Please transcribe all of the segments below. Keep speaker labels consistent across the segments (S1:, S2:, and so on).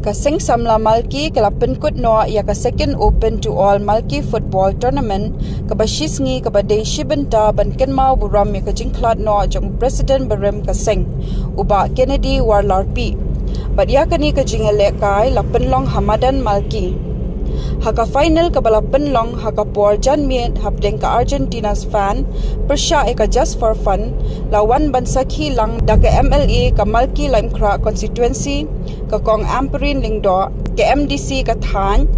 S1: Kaseng Samla Malki kalapen kut no ya ka second open to all Malki football tournament kabashisngi kabadei shibenta ban kenmau buram ya ka jingklat no jong president barem kaseng uba Kennedy Warlarpi badia kani ka jingale kai lapen long Hamadan Malki haka final kabalapen long haka por janmiet hapdeng ka Argentina's fan persya eka just for fun lawan ban sakhi lang da ka MLA ka Malki Limekra constituency ka kong Amperin Lingdo ka MDC ka Than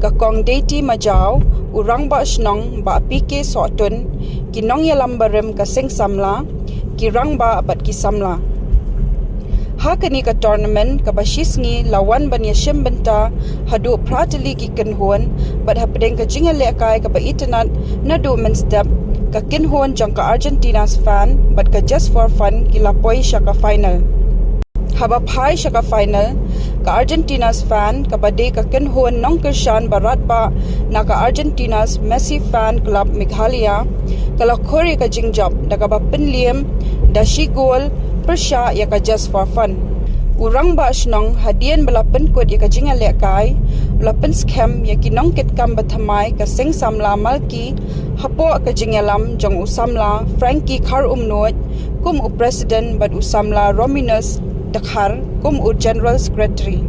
S1: ka kong Deiti Majau urang ba snong ba PK Sotun kinong yalambarem ka Seng Samla kirang ba abat ki Samla hakani ka tournament ka bashisngi lawan ban ya shembenta hadu pratili ki kenhon bad hapdeng ka jingale kai ka ba internet na do men step ka kenhon jang ka Argentina's fan bad ka just for fun kilapoi siya ka final haba phai siya ka final ka Argentina's fan ka bade ka kenhon nong Krishan barat ba na ka Argentina's Messi fan club Meghalaya kala khori ka jingjap daga ba penliem da shi goal persya ya ka just for fun urang ba snong hadian balapen kod ya ka jingale kai balapen scam ya kinong ket kam bathamai ka Seng Samla Malki hapo ka jingalam jong usamla Frankie Khar umnot kum u president bad usamla Rominus Dakhar kum u general secretary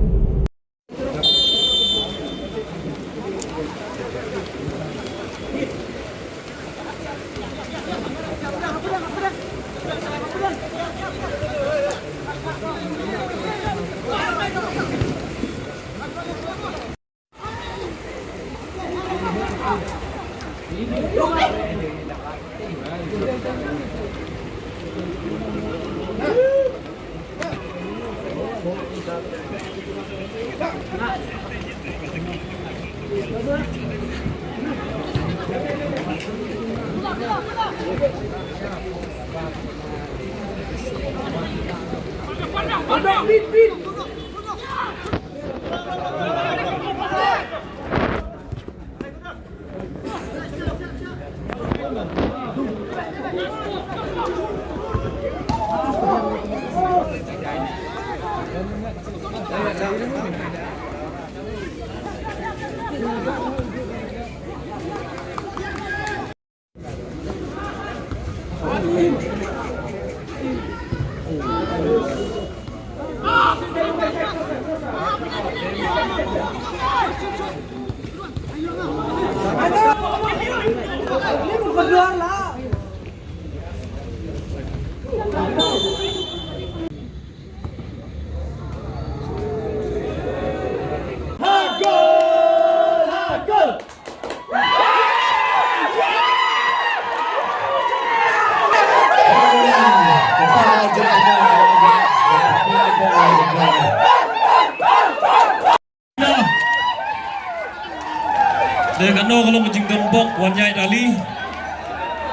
S2: Dengan no kalau menjing tembok wanyai dali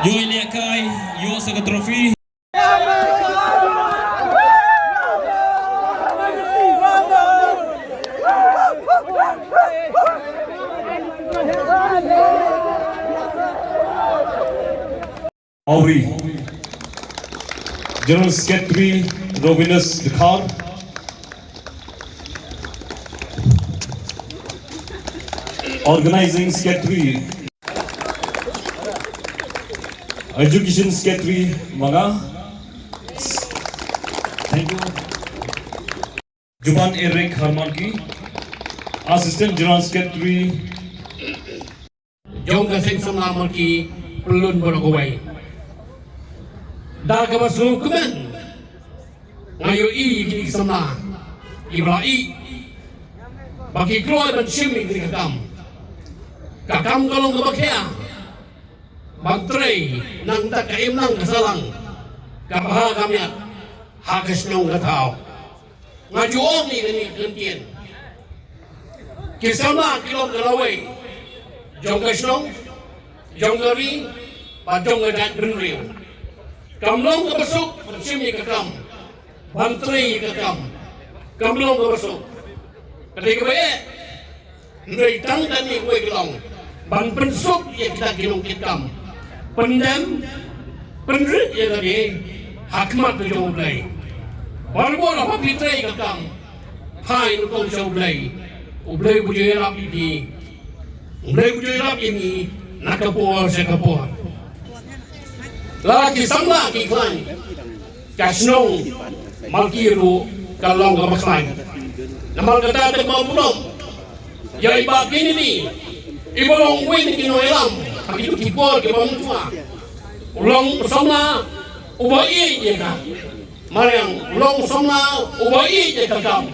S2: yo iliakai yo saga trofi Auri General Secretary Rominus Dakhar Organizing Secretary Education Secretary Manga thank you Juban Eric Harmanki Assistant General Secretary
S3: Jong Kaseng Samla Malki Pelun Borogowai Dah kabasulu kemen ngayo i kini Samla Ibrahim bagi keluar dan shimmy kini kakam kalong kebakhia bantrei nang tak kaim nang kasalang kapaha kamiat hakas nong katao ngajuong ni kini kentien kisama kilong kalaway jong kasnong jong gari pajong gadat benriu kamlong kabasuk shimmy kakam bantrei kakam kamlong kabasuk ketika baik Ndai tang dan ni kue gelong ban pensuk ya kita kilong kitam pendam penrit ya tadi hakmat tu jauh play walaupun apa pitrai kakam hai nó công châu ublei bujai rap ini ublei bujai rap ini nakapor sekapor lagi samla ki klan kasnong malkiru kalong kamaklan namal kata tak mau punom ya iba kini ni ibolong win kinoelam akitu kipor ke bangtua ulong bersama ubai je ka mariang ulong sama ubai je ka kam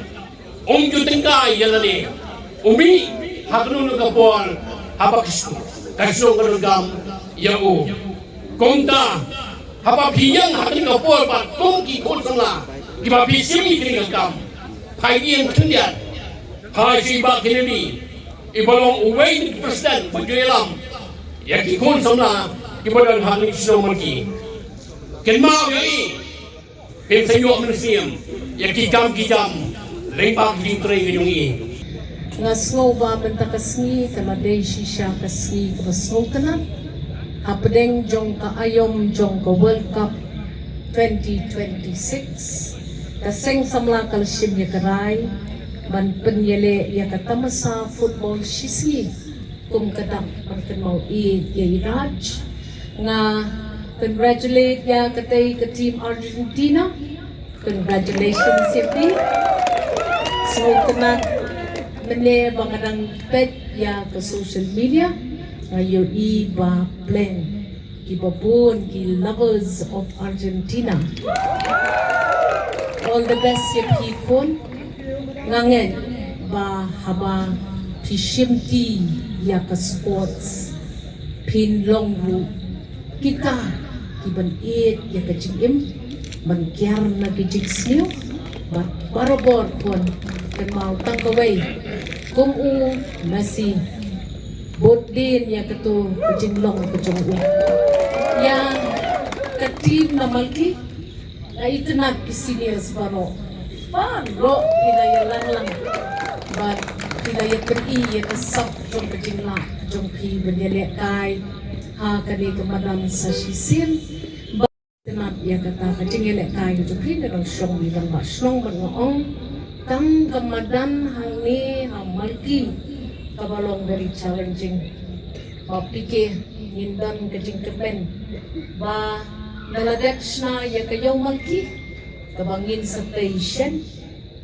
S3: jutingkai ya tadi umi haknu kapor apa kasnong kalong ya konta haba piyang hakin kapor pa kongki konsala giba pisimi kini kam pagi yang kendiat hai si ba kini ibalong uway ni presiden pajuelam ya ki konsala giba dan hakin sino maki kenma yoi pin sayo museum ya ki jam lempak dintre ngayong
S4: nga snow ba benta kasni kamaday shisha kasni kasno tanan hapdeng jong kaayom jong ka World Cup 2026 kaseng samla kalshim ya karay ban penyele ya katamasa football shisi kum kadam ban mau ya iraj nga congratulate ya katay ka team Argentina congratulations Sipi so tanan mene bangadang pet ya ka social media ngayon iba plan iba pun ki lovers of Argentina all the best ya pikon ngangen ba haba pishimti ya ka sports pin long ru kita kiban it ya ka jingim ban kyar na ki jigsniyo ba barobor kon kan mau tangkaway kung u nasi Bodin ya ketu kejinglong kejonggu yang ketim na malki na itu nak kisini asbaro paro kinaya lang ban kinaya beri ya kesap jong kejinglang jong pi benyelek kai ha kani kemadan sa sisin ba tenap ya kata kejingelek kai jong pi na shong ni bang basnong bang kang kemadan hang ni ha malki kabalong very challenging pikir nindan kejing kemen ba naladeks na ya kayaw malki kabangin sa station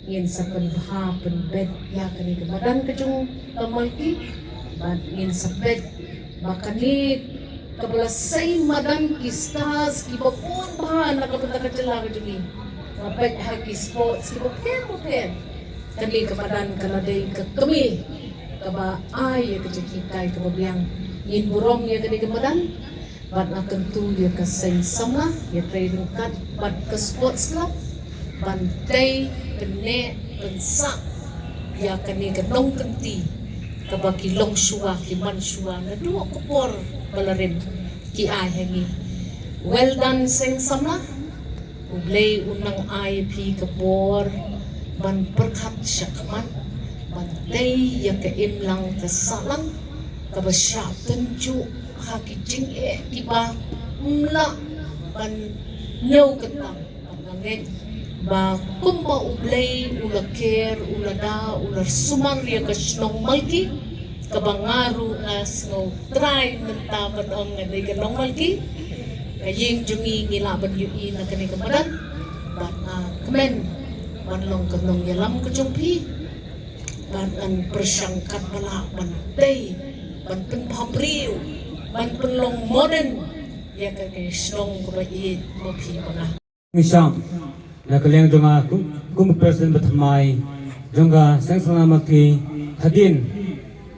S4: ngin sa penbaha penbed ya kani kemadan kejung kamalki ba ngin sa bed bakani kabalasay madan kistas kibapun bahan nakapunta kajala kejungi kapet haki sports kibapun kani kemadan kaladay kakami kaba ay kejekikay kababiang yin burong ya kani kemadan bat akan tu ya kasay sama ya training kat bat ke sports club bantai kene pensak ya kani kenong kenti kaba kilong syua kiman syua na dua kupor balarin ki ay hangi well done sing sama ublay unang ay pi kapor ban perkat syakman bantai ya keim lang kesalang kabasya tenju haki jing kiba mla ban nyaw kentang pangangen ba kumba ublay ulaker ulada ular sumang ya kasnong malki kabangaru as no try mentaban ang ngaday kanong malki kaying jungi ngilaban yui na kani kamadan ban kemen banlong kanong yalam kejumpi ban an persangkat bala bantai ban pen pamriu ban penlong modern ya kay snong kubai mo pi mga
S5: misang na kaliang jonga kum person batmai jonga sangsana maki hadin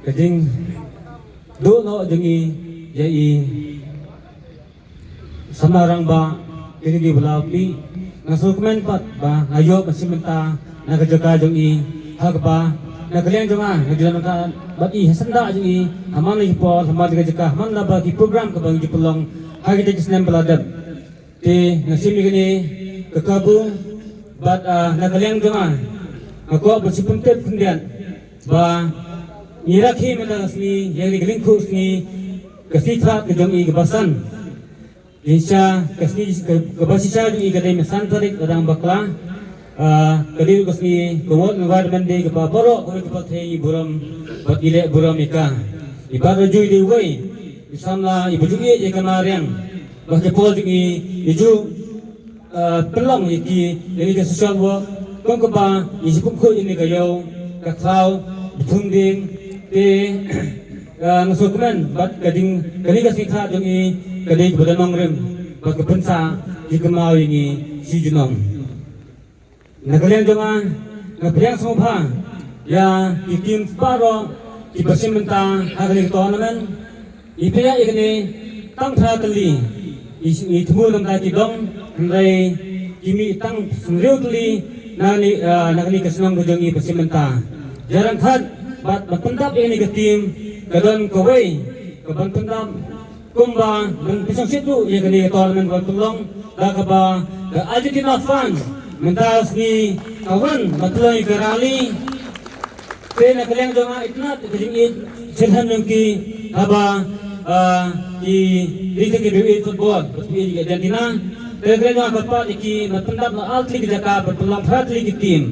S5: kajing do no jongi yai samarang ba kini di balapi ngasukmen pat ba ayo masimenta nagajaga jongi hagba nakaliang jonga nagjalan ka bati hasanda jongi aman lagi pol hamal nagajaga hamal na ba ki program ka bang jipulong hagi tajisnem baladab te nasimi gini kekabu bat nakaliang jonga ako bersipentep kendian ba ngirakhi mendagasni yang digelingkus ni kasitrat kejongi kebasan insya kasni kebasisya jongi kadai mesan tarik kadang bakla Kali kusni kumot environment day kepa borok kami kepa thei buram bat ile buram ika ibar jui di wei isamla ibu jui ye kanariang bah jepol jingi iju pelong iki ini ke social work kong kepa isi pukul ini kayau kaklau ditungding te ngasukumen bat kading kali kasih kha jingi kali kepada nongrem bat kepensa dikemau ini si junong Nagalian jangan ngapriang semua ya ikim paro ibasim mentang agak tournament ipaya ikne tang thatli itmu nam ta kidong ngai kimi tang sumriu tli nagni kasnang gojong ibasim mentang jarang khat bat batendap ini ke tim kadon kawai kaban pendap kumba dan pisang situ ikne tournament batulong dakaba ke Argentina fan mentas ni kawan matulai kerali te nak kalian jangan itnat kejingit jelhan yang ki aba di liga kedua football seperti Argentina te kalian jangan dapat iki matendap na altli jaka berpeluang hatli ki tim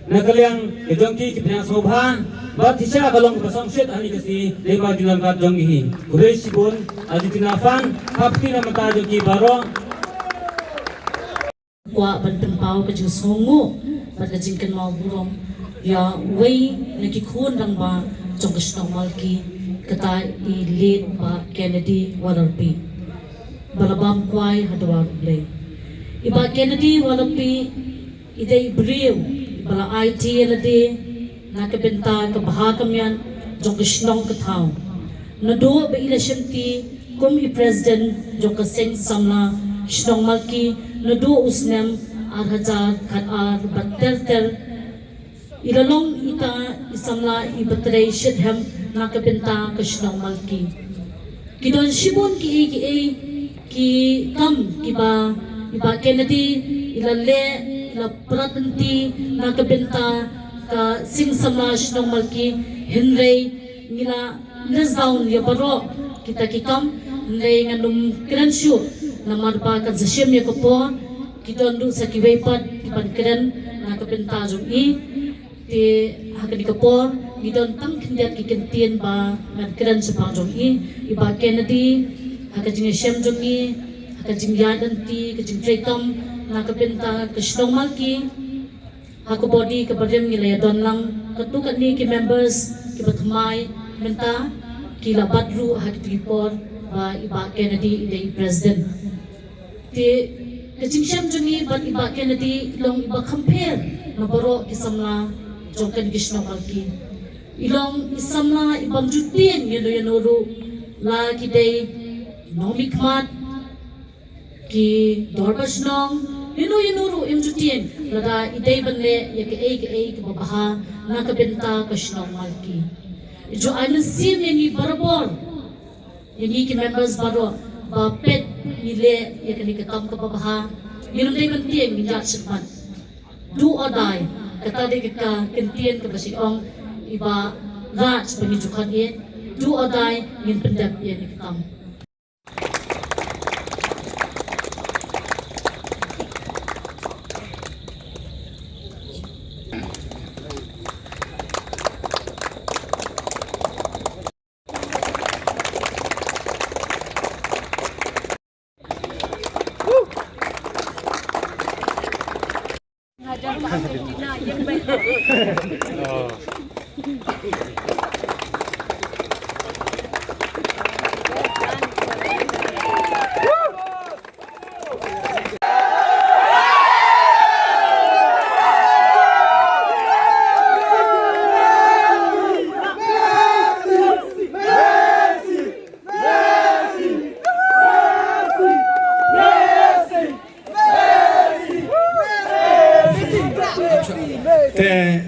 S5: nak kalian kejong ki kipnya sobha bat hisya kalong pasang set ani kasi lema dinan kat jong hi kuresh pun Argentina fan hapti na mata jong ki baro
S4: Kwa banpau ka jing songo bat ka jing kan mau burom ya wei nakikun lang ba jong kasnong malki kata I lead ba Kennedy Wallaby balabam kwai hadwar play iba Kennedy Wallaby idai brew bala IT lade nakabenta ka bahakam yan jong kasnong kathaw nado ba election ti kum I president jong kaseng samna Shnong malki nadu usnem arhajar khat ar batter ilalong ita isamla ibatray shidhem nakabenta ka Shnong malki kidon shibon ki kam kiba Kennedy ilalle ila pratanti nakabenta ka sing samla Shnong malki hinrei ngila nasdown ya baro kita kikam hinrei ngandum krenshu namar pa kan zasyem ya kapo kita ndu sa kiwaypat kipan kren na kapenta jong I ti hakan kapor gidon tang kindiat kikintien ba man kren sa pang jong I iba Kennedy hakan jing syem jong I hakan jing yadan ti kajing trekam na kapenta kasnong malki hakobodi kabarem ngilaya don lang katukat ni ki members kibatmay menta kila badru hakitipor ba iba Kennedy ida president ti kajingsyam jungi bat iba Kennedy ilong iba compare na baro kisamla jongkan gisno malki ilong isamla ibang jutin yano yanoro la kiday nomikmat ki dorbas nong yanoro im jutin lada iday banle ya ke babaha na kabenta kasnong malki jo ayun sim yani barabor yani ki members baro bapet nile ya kani katam ka babaha minum day bantieng minjat setman do or die kata de ka kentien ka basiong iba raj pangijukan ye do or die min pendap ye ni katam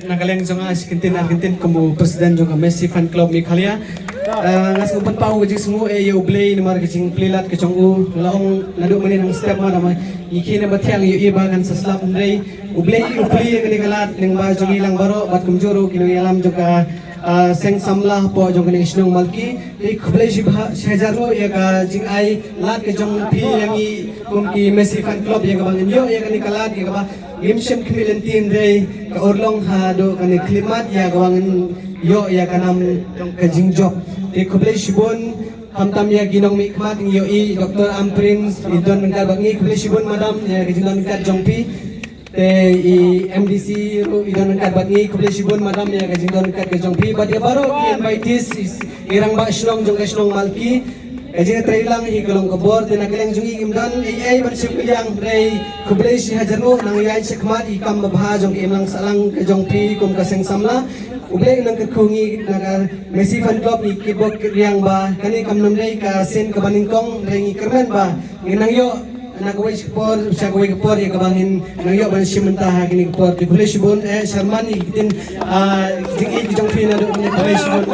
S6: Nakaleng jonga Argentin kamu presiden jonga Messi fan club Mikhalia ngas ngupan pau gajing semua yo play nomor gajing playlat ke jongu laong nadu manin ang step mana ma ikine batyang yo iba kan saslap ndrei uplay kali kalat ning ba jongi lang baro bat kumjoro kino yalam joka seng samlah po jong kini Shnong malki ik khublai shehjaro ya ka jing ai lat ke jong phi yangi kum ki Messi fan club ya ka bangin yo ya kani kalat ya ka ba limsem kemilentin re ka orlong ha do kan klimat ya gawangan yo ya kanam ka jingjok te kublai shibun hamtam ya ginong mikmat yo I Dr. Amprin idon mengkar bangi kublai shibun madam ya ginong mengkar jongpi te I MDC ro idon mengkar bangi kublai shibun madam ya ginong mengkar ke jongpi badia baro invitees irang ba shlong jong shlong malki Kajing trailang hi kalong kabor tena kalang jungi imdan ai bersih kalang rei kublai si hajarno nang yai sekmat ikam babha jong imlang salang ka jong pi kum kaseng samla ublai nang kerkungi naga Messi fan club ni kibok riang ba kani kam nam rei ka sen ka baningkong rei ngi kermen ba nginang yo nagawai sekpor sagawai kepor ya kabangin nang yo ban simenta kini kepor kublai sibun Sharman ni kitin jing i jong pi na do kublai sibun